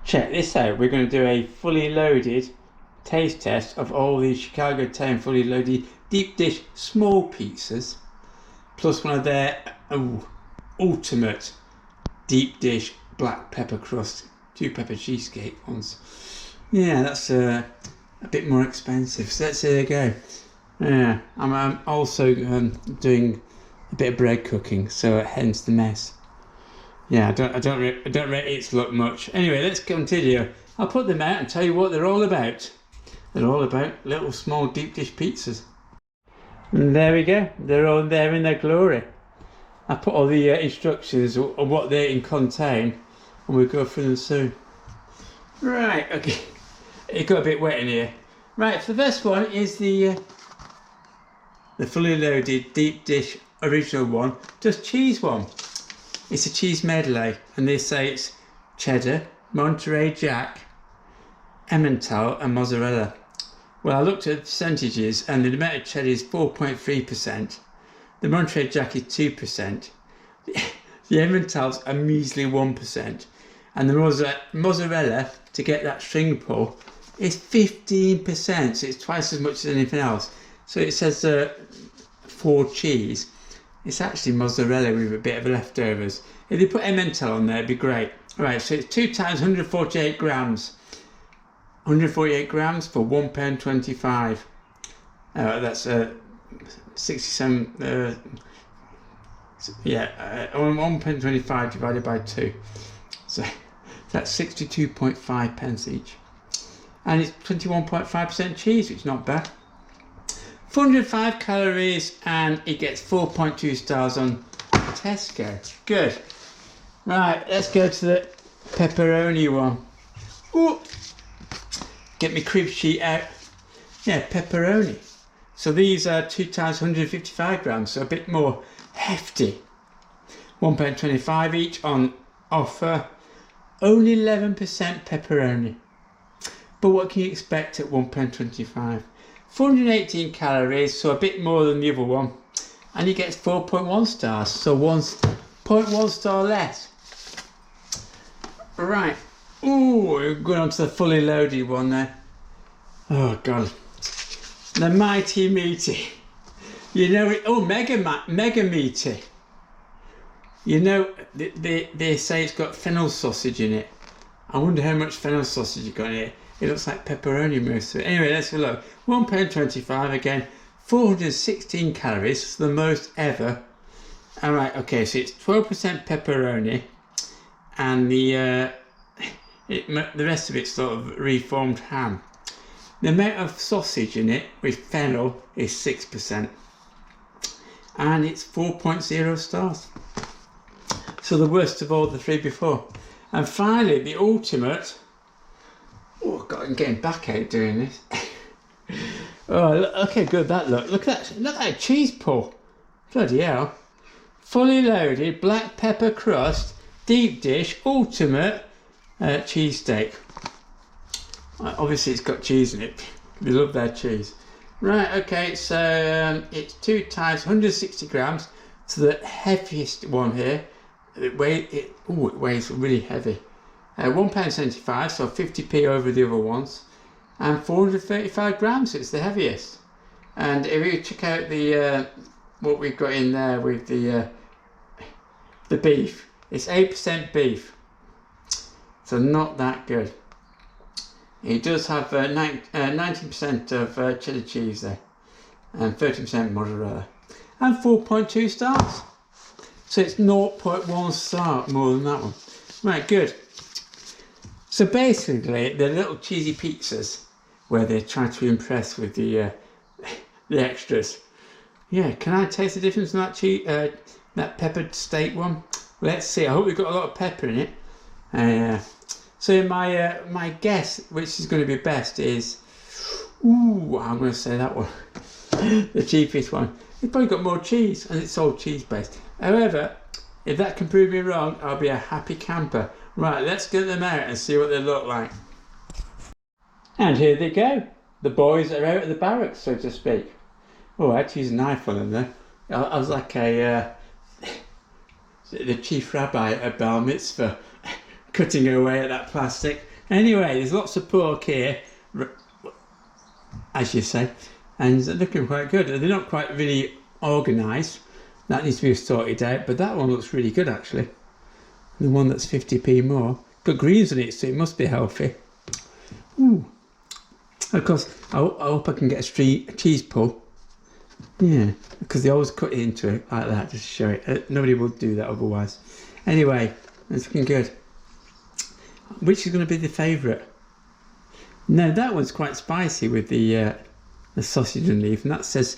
Check this out, we're going to do a fully loaded taste test of all these Chicago Town fully loaded deep dish small pizzas, plus one of their ultimate deep dish black pepper crust 2-pepper cheesecake ones. Yeah, that's a bit more expensive, so let's see how they go. Yeah, I'm also doing a bit of bread cooking, so hence the mess. Yeah, I don't rate its look much. Anyway, let's continue. I'll put them out and tell you what they're all about. They're all about little small deep dish pizzas. And there we go. They're all there in their glory. I put all the instructions on what they contain, and we'll go through them soon. Right, okay. It got a bit wet in here. Right, so the first one is the fully loaded deep dish original one, just cheese one. It's a cheese medley, and they say it's cheddar, Monterey Jack, Emmental and mozzarella. Well, I looked at the percentages, and the amount of cheddar is 4.3%. The Monterey Jack is 2%. The Emmental's a measly 1%. And the mozzarella, to get that string pull, is 15%. So it's twice as much as anything else. So it says for cheese. It's actually mozzarella with a bit of leftovers. If they put Emmental on there, it'd be great. Right, so it's 2 times 148 grams. 148 grams for £1.25. That's 67. £1.25 divided by 2. So that's 62.5 pence each. And it's 21.5% cheese, which is not bad. 405 calories, and it gets 4.2 stars on Tesco. Good. Right, let's go to the pepperoni one. Ooh. Get my crib sheet out. Yeah, pepperoni. So these are 2 times 155 grams, so a bit more hefty. £1.25 each on offer. Only 11% pepperoni. But what can you expect at £1.25? 418 calories, so a bit more than the other one, and he gets 4.1 stars, so 1.1 star less. Right, ooh, we're going on to the fully loaded one there. Oh god, the mighty meaty. You know it. Oh, mega meaty. You know they say it's got fennel sausage in it. I wonder how much fennel sausage you got in it. It looks like pepperoni most of it. Anyway, let's have a look. £1.25 again, 416 calories, so the most ever. Alright, okay, so it's 12% pepperoni, and the rest of it's sort of reformed ham. The amount of sausage in it with fennel is 6%, and it's 4.0 stars. So the worst of all the three before. And finally, the ultimate. Oh god, I'm getting back out doing this. Oh, okay, good. That look at that cheese pull. Bloody hell! Fully loaded black pepper crust deep dish ultimate cheesesteak. Obviously, it's got cheese in it. They love their cheese. Right. Okay. So it's 2 times 160 grams. So the heaviest one here. It weighs really heavy. £1.75, so 50p over the other ones, and 435 grams. It's the heaviest. And if you check out the what we've got in there with the beef, it's 8% beef, so not that good. It does have 19% of cheddar cheese there, and 13% mozzarella, and 4.2 stars. So it's 0.1 star more than that one. Right, good. So basically, they're little cheesy pizzas where they try to impress with the extras. Yeah, can I taste the difference in that peppered steak one? Let's see. I hope we've got a lot of pepper in it. So my guess, which is going to be best, is I'm going to say that one, the cheapest one. It's probably got more cheese, and it's all cheese based. However, if that can prove me wrong, I'll be a happy camper. Right, let's get them out and see what they look like. And here they go. The boys are out of the barracks, so to speak. Oh, I had to use a knife on them there. I was like the chief rabbi at a bar mitzvah, cutting away at that plastic. Anyway, there's lots of pork here, as you say, and they're looking quite good. They're not quite really organised. That needs to be sorted out, but that one looks really good actually. The one that's 50p more. Got greens in it, so it must be healthy. Ooh. Of course, I hope I can get a cheese pull. Yeah, because they always cut it into it like that just to show it. Nobody will do that otherwise. Anyway, it's looking good. Which is going to be the favourite? No, that one's quite spicy with the sausage underneath, and that says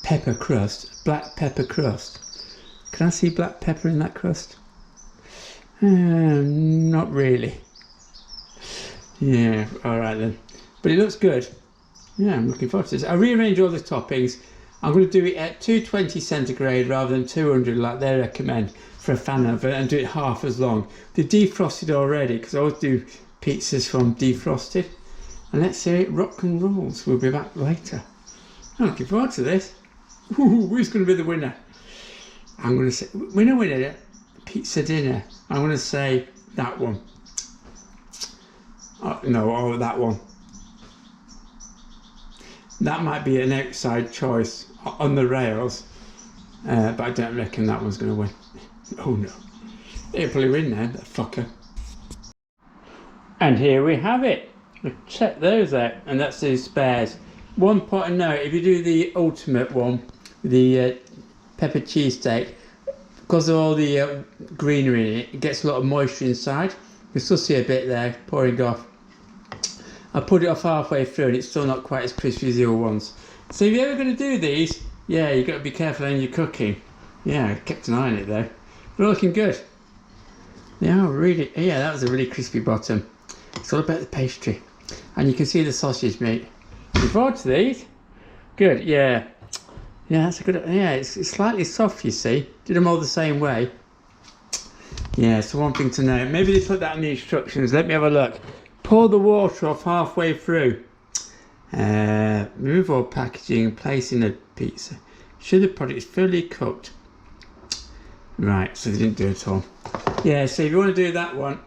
pepper crust, black pepper crust. Can I see black pepper in that crust? Not really. Yeah, alright then. But it looks good. Yeah, I'm looking forward to this. I rearrange all the toppings. I'm going to do it at 220 centigrade rather than 200 like they recommend for a fan oven, and do it half as long. They're defrosted already because I always do pizzas from defrosted. And let's see it rock and rolls. We'll be back later. I'm looking forward to this. Ooh, who's going to be the winner? I'm going to say winner, pizza dinner. I'm going to say that one. No, that one. That might be an outside choice on the rails, but I don't reckon that one's going to win. Oh no. It'll probably win then, that fucker. And here we have it. Check those out, and that's the spares. One point of note, if you do the ultimate one, the pepper cheesesteak, because of all the greenery in it, it gets a lot of moisture inside. You still see a bit there pouring off. I put it off halfway through and it's still not quite as crispy as the other ones. So if you're ever going to do these, yeah, you've got to be careful when you're cooking. Yeah, I kept an eye on it though. They're looking good. They are really, yeah, that was a really crispy bottom. It's all about the pastry. And you can see the sausage meat. Looking forward to these. Good, yeah. Yeah, that's a good, yeah, it's slightly soft, you see. Did them all the same way. Yeah, so one thing to know. Maybe they put that in the instructions. Let me have a look. Pour the water off halfway through. Remove all packaging and place in a pizza. Should the product is fully cooked. Right, so they didn't do it all. Yeah, so if you want to do that one,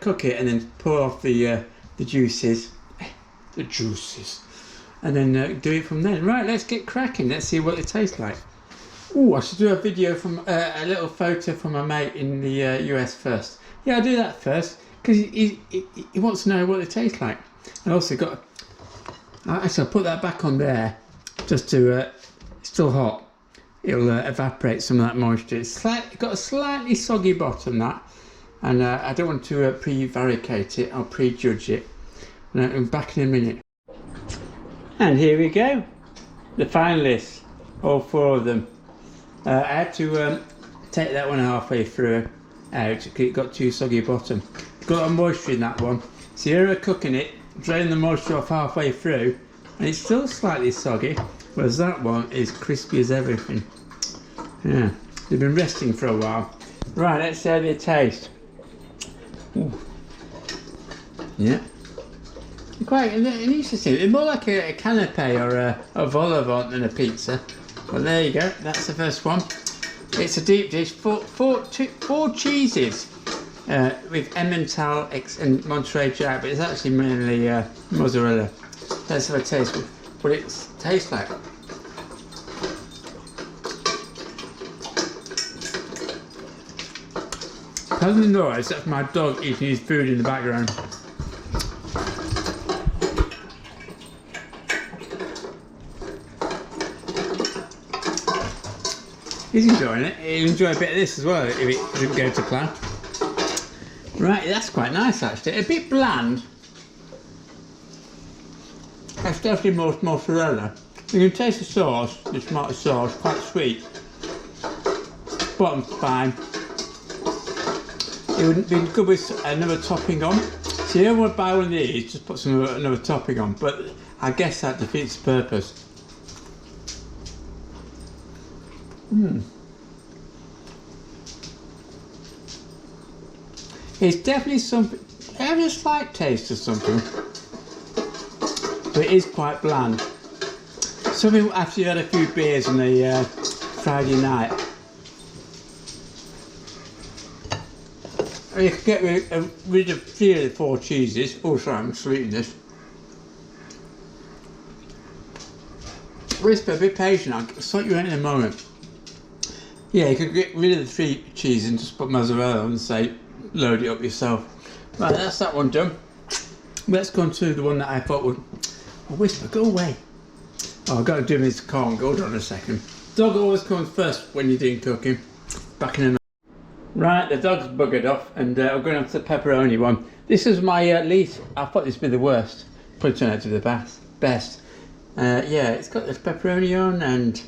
cook it and then pour off the juices. The juices. And then do it from then. Right, let's get cracking. Let's see what they taste like. Oh, I should do a video from a little photo from my mate in the US first. Yeah, I'll do that first because he wants to know what they taste like. And also got, actually I'll put that back on there just to, it's still hot. It'll evaporate some of that moisture. It's got a slightly soggy bottom, that, and I don't want to prevaricate it. I'll prejudge it. And I'm back in a minute. And here we go, the finalists, all four of them. I had to take that one halfway through out because it got too soggy bottom. Got a moisture in that one. So you're cooking it, drain the moisture off halfway through, and it's still slightly soggy, whereas that one is crispy as everything. Yeah, they've been resting for a while. Right, let's see how they taste. Ooh. Yeah. Quite interesting. It's more like a canapé or a vol au vent than a pizza. Well, there you go. That's the first one. It's a deep dish. Four cheeses with Emmental and Monterey Jack, but it's actually mainly mozzarella. Let's have a taste of what it tastes like. Pardon the noise, that's my dog eating his food in the background. He's enjoying it. He'll enjoy a bit of this as well if it didn't go to plan. Right, that's quite nice actually. A bit bland. That's definitely more mozzarella. You can taste the sauce, the tomato sauce, quite sweet. Bottom's fine. It would be good with another topping on. So you don't want to buy one of these, just put another topping on, but I guess that defeats the purpose. It's definitely something, it has a slight taste of something, but it is quite bland. Something after you had a few beers on a Friday night. And you can get rid of 3 of the 4 cheeses. Oh, sorry, I'm sweetening this. Whisper, be patient, I'll sort you in a moment. Yeah, you could get rid of the 3 cheeses and just put mozzarella on and say, load it up yourself. Right, that's that one done. Let's go on to the one that I thought would... Oh, Whisper, go away. Oh, I've got to do this corn. Hold on a second. Dog always comes first when you're doing cooking. Back in a minute. Right, the dog's buggered off and we're going on to the pepperoni one. This is my least... I thought this would be the worst. Probably turned out to be the best. Yeah, it's got this pepperoni on and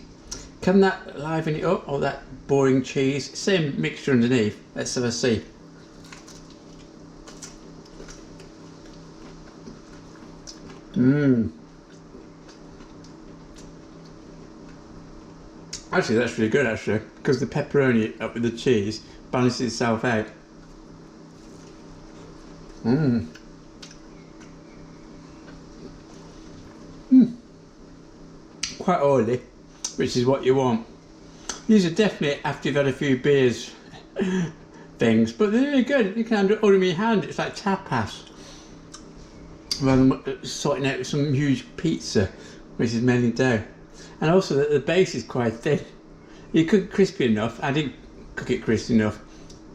can that liven it up, all that boring cheese? Same mixture underneath. Let's have a see. Actually, that's really good actually, because the pepperoni up with the cheese balances itself out. Quite oily, which is what you want. These are definitely after you've had a few beers things, but they're really good. You can hold them in your hand, it's like tapas. Rather than sorting out some huge pizza, which is mainly dough. And also the base is quite thin. You cook it crispy enough. I didn't cook it crispy enough.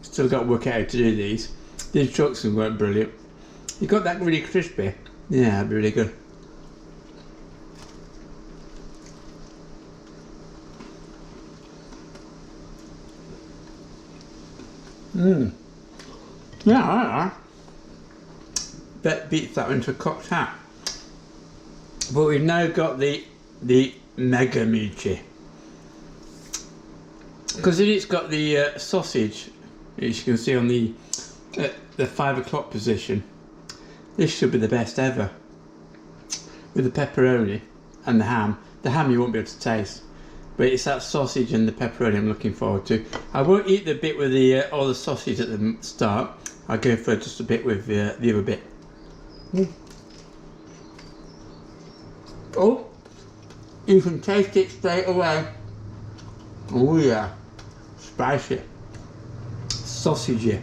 Still got to work out how to do these. The instructions weren't brilliant. You got that really crispy. Yeah, that'd be really good. Yeah, I like that. That beats that into a cocked hat. But we've now got the mega michi. Because it's got the sausage, as you can see on the 5 o'clock position. This should be the best ever. With the pepperoni and the ham. The ham you won't be able to taste. But it's that sausage and the pepperoni I'm looking forward to. I won't eat the bit with the all the sausage at the start. I'll go for just a bit with the other bit. Oh, you can taste it straight away. Oh yeah, spicy, sausagey.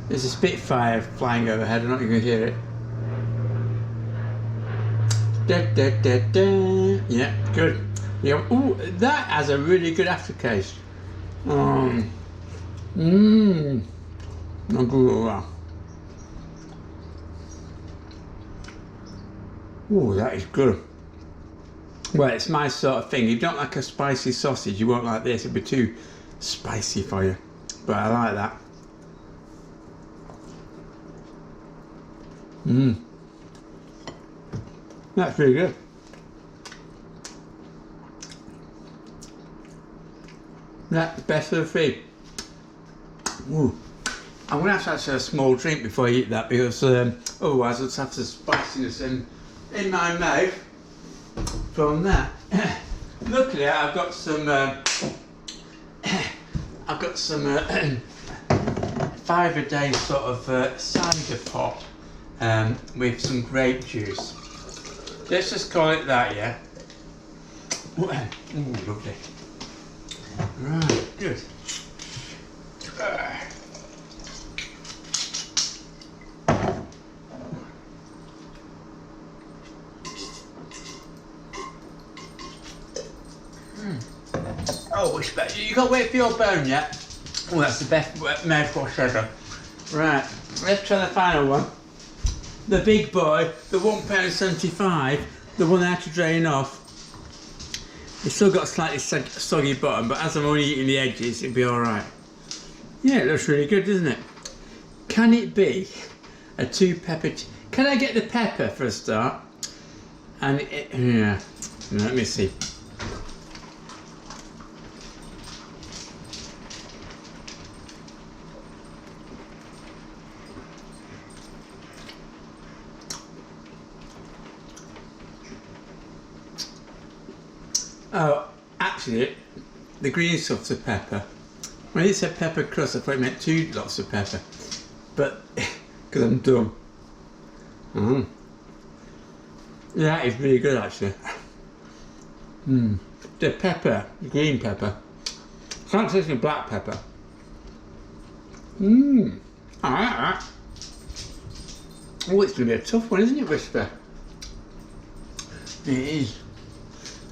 There's a Spitfire flying overhead. I'm not even gonna hear it. Da, da, da, da. Yeah, good. Yeah. Ooh, that has a really good aftertaste. Not good. Ooh, that is good. Well, it's my sort of thing. If you don't like a spicy sausage, you won't like this. It'll be too spicy for you. But I like that. That's really good. That's the best of the 3. Ooh. I'm going to have to have a small drink before I eat that because otherwise I'll just have the spiciness in my mouth from that. Luckily I've got some 5-a-day sort of cider pop with some grape juice. Let's just call it that, yeah? Ooh, lovely. Right, good. Oh, you got to wait for your bone yet? Oh, that's the best mouthwash ever. Right, let's try the final one. The big boy, the £1.75, the one I had to drain off. It's still got a slightly soggy bottom, but as I'm only eating the edges, it'll be alright. Yeah, it looks really good, doesn't it? Can it be a 2-pepper? Can I get the pepper for a start? And yeah, let me see. Oh, actually, the green sorts of pepper. When it said pepper crust, I thought it meant 2 lots of pepper. But, because I'm dumb. Yeah, that is really good actually. The pepper, the green pepper. Can't taste the black pepper. Mmm. I like that. Oh, it's going to be a tough one, isn't it, Whisper? It is.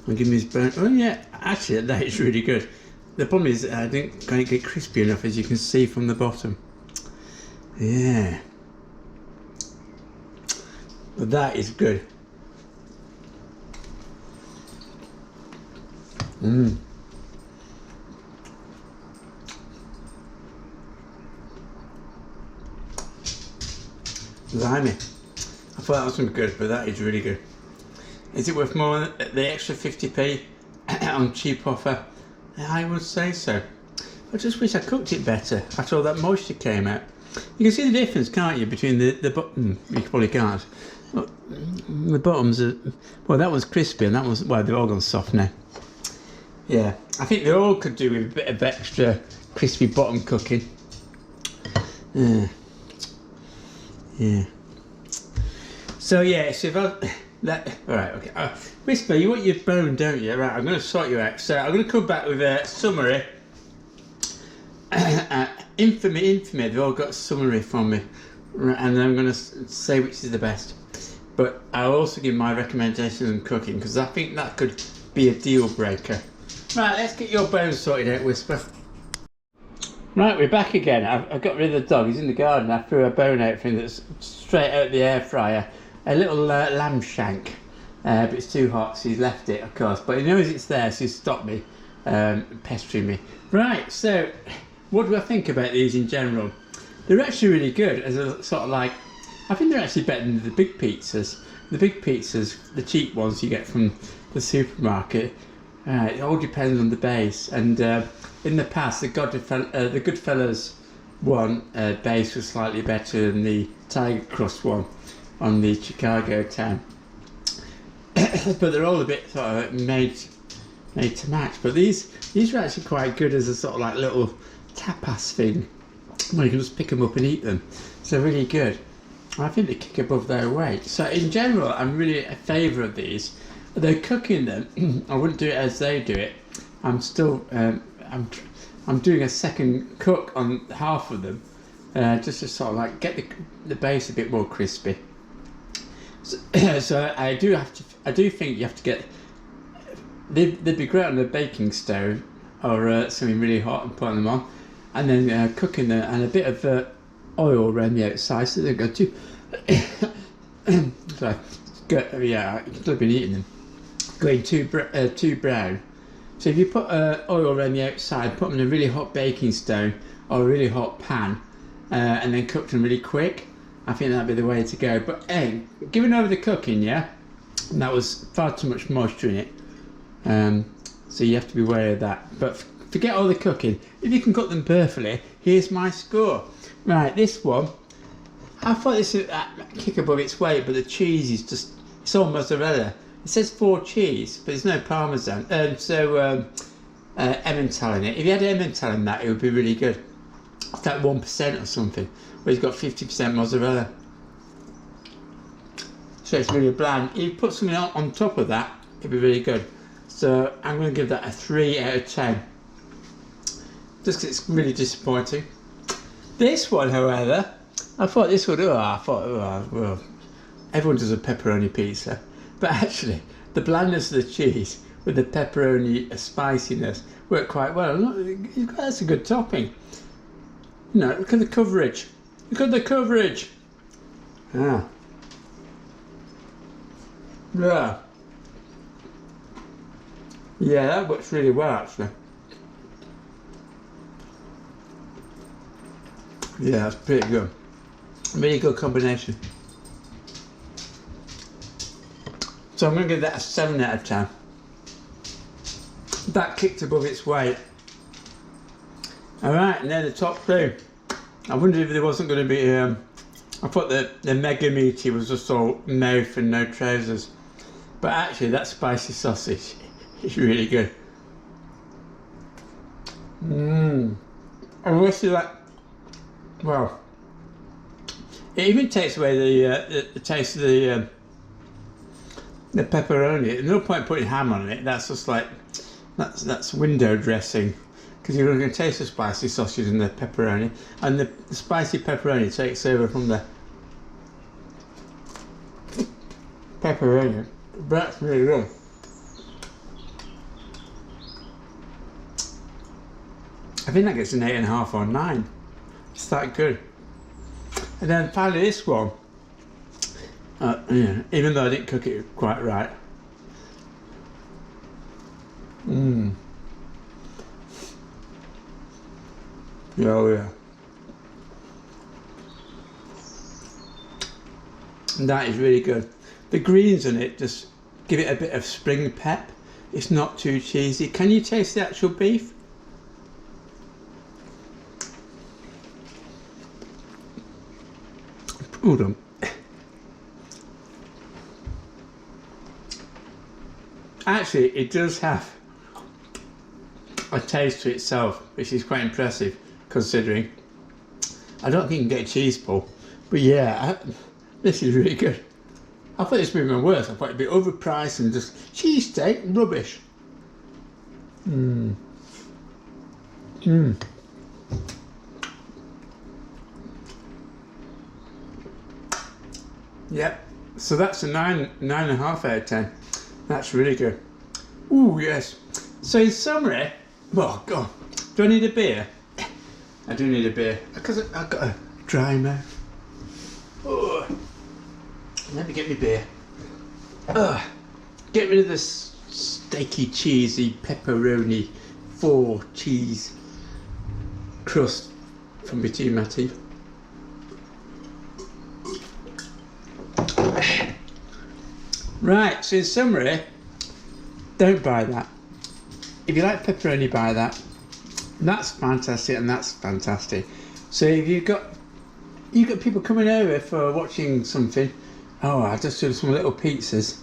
I'll give me his bone. Oh yeah, actually that is really good. The problem is I didn't quite get crispy enough, as you can see from the bottom. Yeah. But that is good. Mmm. Blimey. I thought that wasn't good, but that is really good. Is it worth more than the extra 50p on cheap offer? I would say so. I just wish I cooked it better after all that moisture came out. You can see the difference, can't you, between the bottom? You probably can't. The bottoms are, well, that one's crispy and that one's, well, they've all gone soft now. Yeah, I think they all could do with a bit of extra crispy bottom cooking. Yeah. So yeah, so if I alright, okay. Whisper, you want your bone, don't you? Right, I'm going to sort you out. So I'm going to come back with a summary. Infamy, they've all got a summary from me, and I'm going to say which is the best. But I'll also give my recommendations on cooking, because I think that could be a deal breaker. Right, let's get your bones sorted out, Whisper. Right, we're back again. I've got rid of the dog. He's in the garden. I threw a bone out for him that's straight out the air fryer. A little lamb shank, but it's too hot, so he's left it, of course. But he knows it's there, so he's stopped me pestering me. Right, so what do I think about these in general? They're actually really good as a sort of like, I think they're actually better than the big pizzas. The big pizzas, the cheap ones you get from the supermarket, it all depends on the base. And in the past, the Goodfellas one base was slightly better than the Tiger Crust one on the Chicago town. But they're all a bit sort of made to match. But these are actually quite good as a sort of like little tapas thing, where you can just pick them up and eat them. So really good. I think they kick above their weight. So in general, I'm really a favour of these. Although cooking them, I wouldn't do it as they do it. I'm still I'm doing a second cook on half of them, just to sort of like get the base a bit more crispy. So I do think you have to get. They'd be great on a baking stove or something really hot and putting them on, and then cooking them and a bit of oil around the outside, so they go too. Sorry, yeah, you can still be eating them. Going too brown. So if you put oil around the outside, put them in a really hot baking stone or a really hot pan, and then cook them really quick, I think that'd be the way to go. But hey, giving over the cooking, yeah, and that was far too much moisture in it, so you have to be wary of that. But forget all the cooking. If you can cook them perfectly, here's my score. Right, this one, I thought this would kick above its weight, but the cheese is just, it's all mozzarella. It says 4 cheese, but there's no parmesan. Emmental in it. If you had Emmental in that, it would be really good. It's like 1% or something, where it's got 50% mozzarella. So it's really bland. If you put something on top of that, it'd be really good. So I'm going to give that a 3 out of 10. Just because it's really disappointing. This one, however, I thought this would, well, everyone does a pepperoni pizza. But actually, the blandness of the cheese with the pepperoni spiciness worked quite well. Look, that's a good topping. You know, look at the coverage. Look at the coverage. Ah. Yeah. Yeah, that works really well, actually. Yeah, that's pretty good. Really good combination. So I'm going to give that a 7 out of 10. That kicked above its weight. Alright, and then the top 2. I wondered if there wasn't going to be, I thought the mega meaty was just all mouth and no trousers. But actually that spicy sausage is really good. I wish that, well, it even takes away the taste of the pepperoni. There's no point putting ham on it. That's just like, that's window dressing. because you're going to taste the spicy sausage and the pepperoni, and the spicy pepperoni takes over from the pepperoni. That's really good. I think that gets an 8.5 or 9. It's that good. And then finally this one, yeah, even though I didn't cook it quite right. Oh yeah. And that is really good. The greens in it just give it a bit of spring pep. It's not too cheesy. Can you taste the actual beef? Hold on. Actually, it does have a taste to itself, which is quite impressive considering. I don't think you can get a cheese pull, but yeah, this is really good. I thought this would be worse. I thought it'd be overpriced and just cheesesteak rubbish. Yep. So that's a 9.5 out of 10. That's really good. Ooh, yes. So in summary, oh god, do I need a beer? I do need a beer because I've got a dry mouth. Oh, let me get me beer. Get rid of this steaky, cheesy pepperoni 4 cheese crust from between my teeth. Right, so in summary, don't buy that. If you like pepperoni, buy that. That's fantastic, and that's fantastic. So if you've got people coming over for watching something, oh, I just do some little pizzas.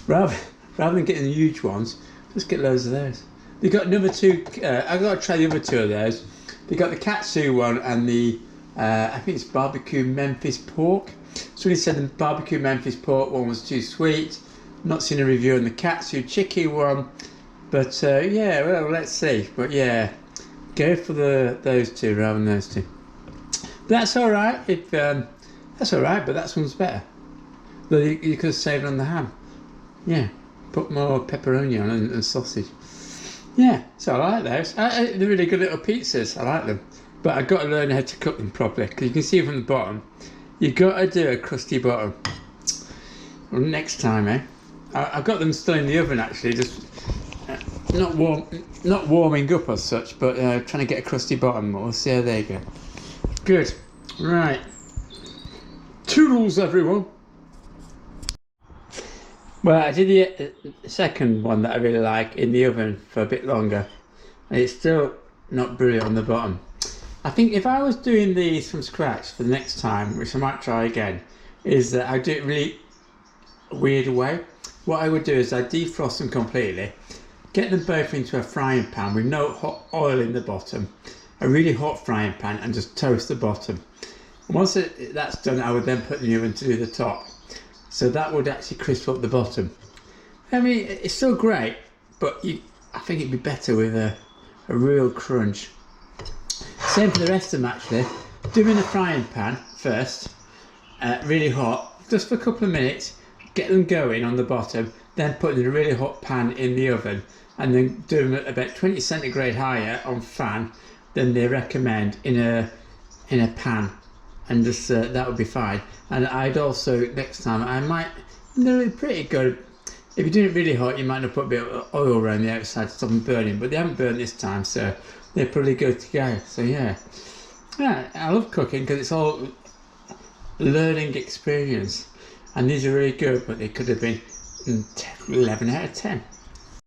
Rather than getting the huge ones, just get loads of those. They've got another 2. I've got to try the other 2 of those. They've got the katsu one and the I think it's barbecue Memphis pork. So he said the barbecue Memphis pork one was too sweet. Not seen a review on the katsu chicken one, but yeah, well, let's see. But yeah, go for those 2 rather than those 2. But that's all right. If that's all right, but that one's better. But you could have saved on the ham. Yeah, put more pepperoni on and sausage. Yeah, so I like those. They're really good little pizzas. I like them, but I've got to learn how to cook them properly because you can see from the bottom. You've got to do a crusty bottom. Well, next time, eh? I've got them still in the oven actually, just not warming up as such, but trying to get a crusty bottom. We'll see how they go. Good. Right. Toodles, everyone. Well, I did the second one that I really like in the oven for a bit longer, and it's still not brilliant on the bottom. I think if I was doing these from scratch for the next time, which I might try again, is that I do it really weird way. What I would do is I defrost them completely, get them both into a frying pan with no hot oil in the bottom, a really hot frying pan, and just toast the bottom. And once that's done, I would then put the oven to do the top. So that would actually crisp up the bottom. I mean, it's still great, but I think it'd be better with a real crunch. Same for the rest of them actually. Do them in a frying pan first, really hot, just for a couple of minutes, get them going on the bottom, then put them in a really hot pan in the oven, and then do them at about 20 centigrade higher on fan than they recommend in a pan, and just that would be fine. And I'd also, next time, they're pretty good. If you're doing it really hot, you might not put a bit of oil around the outside to stop them burning, but they haven't burned this time, so they're pretty good to go. So yeah, I love cooking because it's all learning experience, and these are really good, but they could have been 11 out of 10.